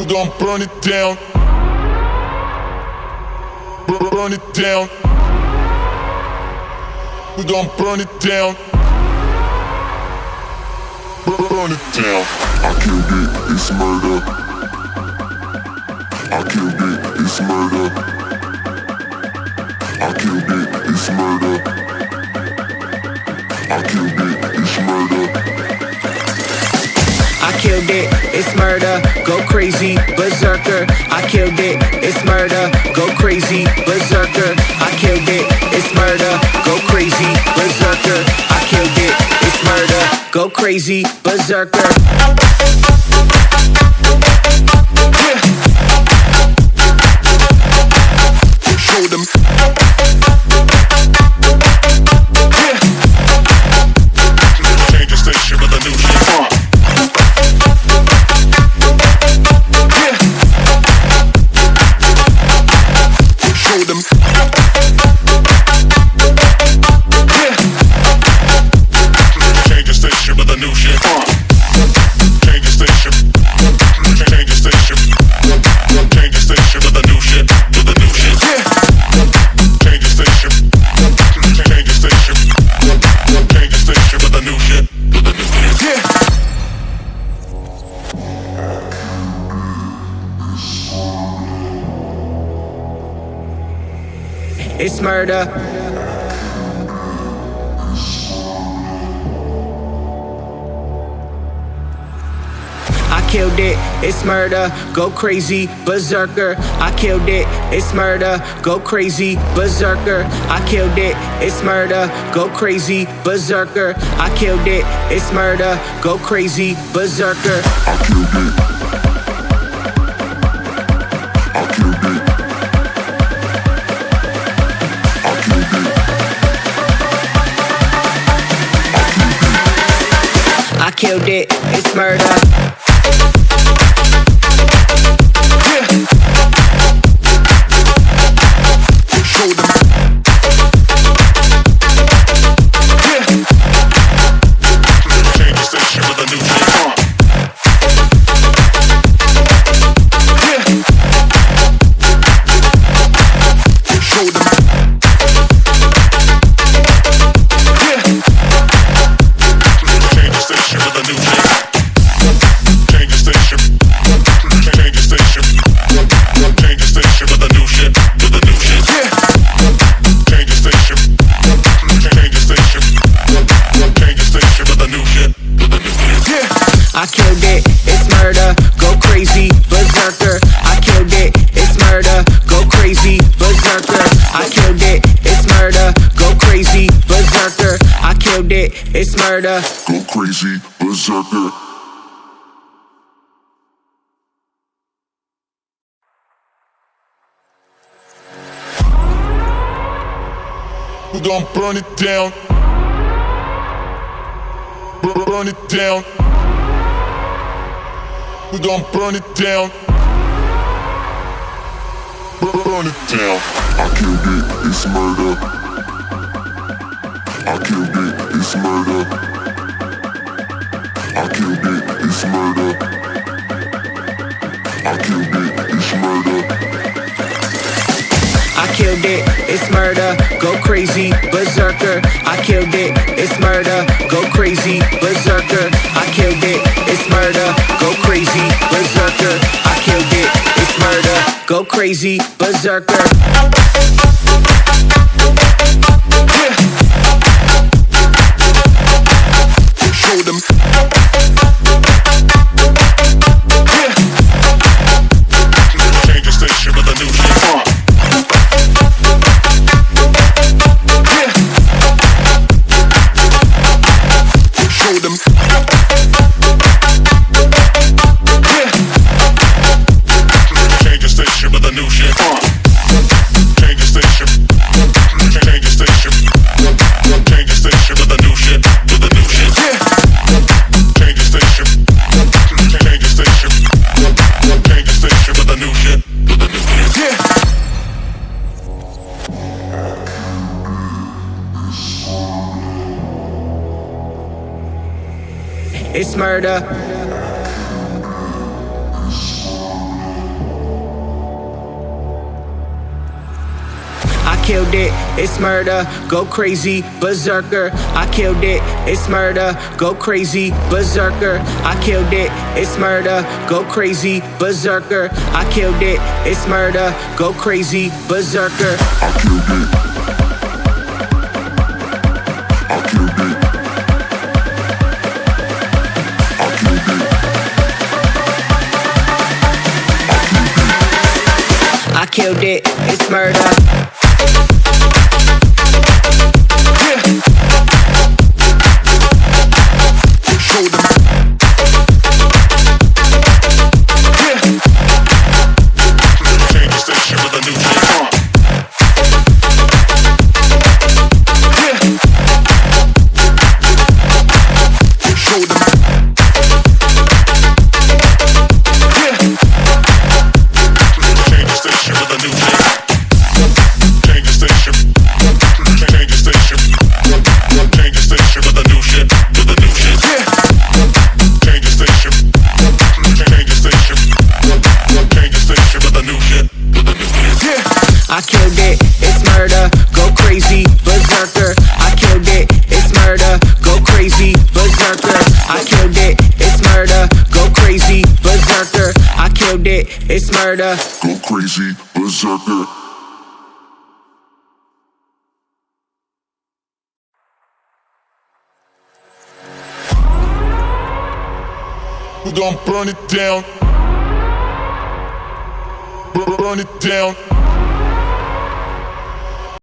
We gon' burn it down. Burn it down. We gon' burn it down. Burn it down. I killed it, it's murder. I killed it, it's murder. I killed it, it's murder. I killed it, it's murder. I killed it, it's murder, go crazy, berserker. I killed it, it's murder, go crazy, berserker. I killed it, it's murder, go crazy, berserker. I killed it, it's murder, go crazy, berserker. Show them. Change the station with a new shit. Show them. Change the station with a new shit. Change the station. Change the station. Change the station with a new shit. With a new shit. Change the station. Change the station. Change the station with a new shit. With a new shit. It's murder. I killed it, it's murder, go crazy, berserker. I killed it, it's murder, go crazy, berserker. I killed it, it's murder, go crazy, berserker. I killed it, it's murder, go crazy, berserker. I killed it. I killed it. I killed it. I killed it, it's murder. Show them. Change the station with a new shit. Show them. Change the station with a new shit. Change the station. Change the station. Change the station with a new shit. With a new shit. Change the station. Change the station. Change the station with a new shit. With a new shit. I killed it, it's murder, go crazy, berserker. I killed it, it's murder, go crazy, berserker. I killed it, it's murder, go crazy, berserker. I killed it, it's murder. Go crazy, berserker. We gon' burn it down. Burn it down. We gon' burn it down. Burn it down. I killed it, it's murder. I killed it, it's murder. I killed it, it's murder. I killed it, it's murder. I killed it, it's murder, go crazy, berserker. I killed it, it's murder, go crazy, berserker. I killed it, it's murder, go crazy, berserker. I killed it, it's murder, go crazy, berserker. Show them. Change the station with a new shit. Show them. Change the station with a new shit. Change the station. Change the station. Change the station with a new shit. With a new shit. Change the station. Change the station. Change the station with a new shit. With a new shit. It's murder. killed it, it's murder, go crazy, berserker. I killed it, it's murder, go crazy, berserker. I killed it, it's murder, go crazy, berserker. I killed it, it's murder, go crazy, berserker. I killed it. I killed it. I killed it. I killed it, it's murder. Show them. Change the station with a new shit. Show them. Change the station with a new shit. Change the station. Change the station. Change the station with a new shit. With a new shit. Change the station. Change the station. Change the station with a new shit. With a new shit. I killed it, it's murder, go crazy, berserker. I killed it, it's murder, go crazy, berserker. I killed it, it's murder, go crazy, berserker. I killed it, it's murder. Go crazy, berserker. We gon' burn it down. Burn it down.